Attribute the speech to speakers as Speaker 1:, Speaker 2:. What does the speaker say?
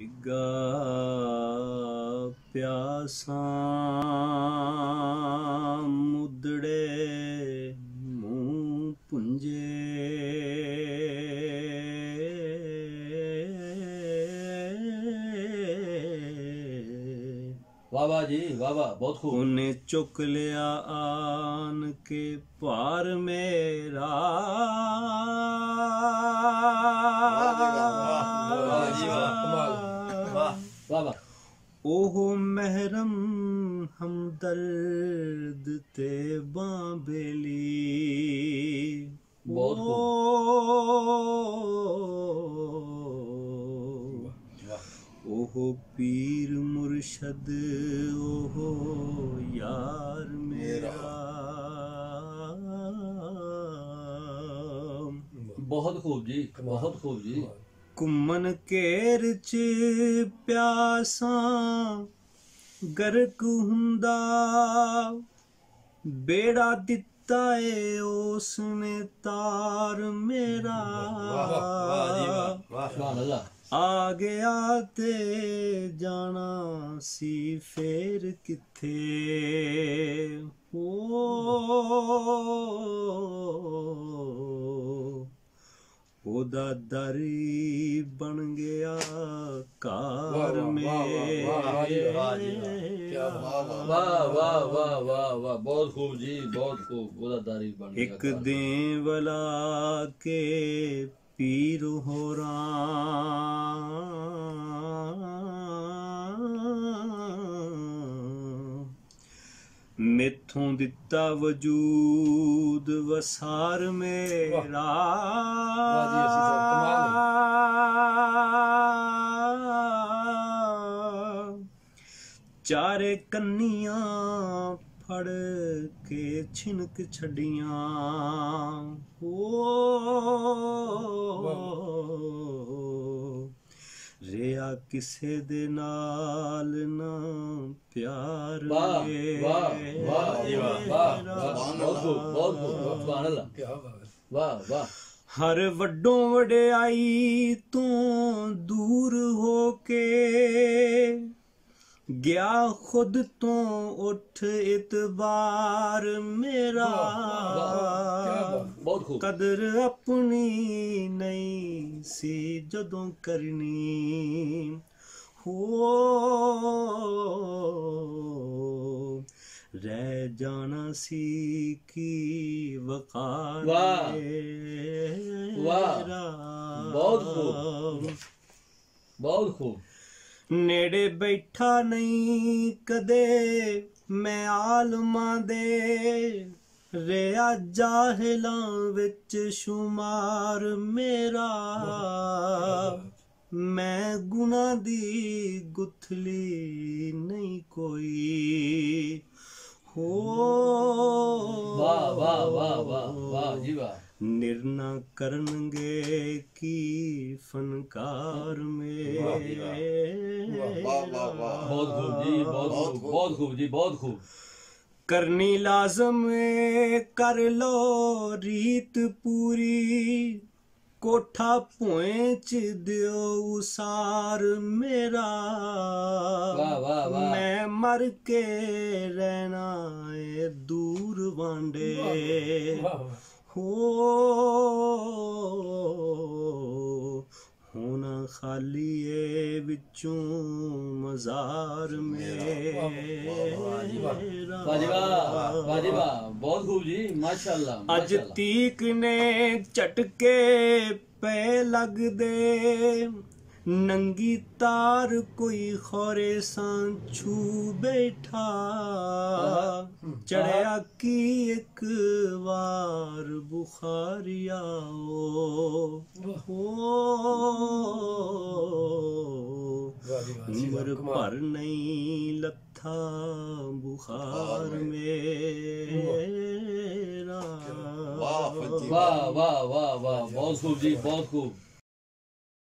Speaker 1: डिग्गा प्यासा मुदड़े मुँह पुंजे
Speaker 2: वाह वाह जी वाह वाह बहुत खूब।
Speaker 1: उन्हें चुक लिया आन के पार मेरा
Speaker 2: वाह वाह
Speaker 1: ओहो महरम हमदर्द ते बांबेली
Speaker 2: बहुत
Speaker 1: ओहो पीर मुर्शद ओहो यार मेरा
Speaker 2: बहुत खूब जी बहुत खूब जी।
Speaker 1: कुमन केर च प्यासा गर्क हुंदा बेड़ा दिता है उसने तार मेरा आ गया ते जाना सी फेर किथे ओदा दरी बन गया कार में।
Speaker 2: वाह वाह वाह वाह वाह बहुत खूब जी बहुत खूब। ओदा दारी बन गया
Speaker 1: एक देवला के पीर हो मेथों दिता वजूद वसार मेरा चारे कन्नियां फड़ के छिनक छड़ियां रिया किसे दे नाल ना प्यार हर वड्डों वड्याई तू दूर होके गया खुद तो उठ इतबार मेरा कदर अपनी नहीं सी जदों करनी हो रह जाना सी की वकार मेरा
Speaker 2: बहुत खूब बहुत खूब।
Speaker 1: नेड़े बैठा नहीं कदे मैं आलमा दे रिया जाहिलां विच शुमार मेरा मैं गुना दी गुथली नहीं कोई हो
Speaker 2: वाह वाह वाह वाह वाह जी वाह।
Speaker 1: निर्ना करनगे की फनकार में
Speaker 2: बहुत खूब जी बहुत खूब जी बहुत खूब।
Speaker 1: करनी लाजम कर लो रीत पूरी कोठा पोंच दियो उसार मेरा मैं मर के रहना है दूर वांडे होना खाली है विचों मजार मेरा।
Speaker 2: बहुत खूब जी माशाल्लाह।
Speaker 1: अज तीक ने झटके पे लग दे नंगी तार कोई खोरे सांछू बैठा चढ़िया की एक बार बुखारिया उम्र पर नहीं लथा बुखार मेरा।
Speaker 2: वाह वाह वाह वाह बहुत खूब जी बहुत खूब।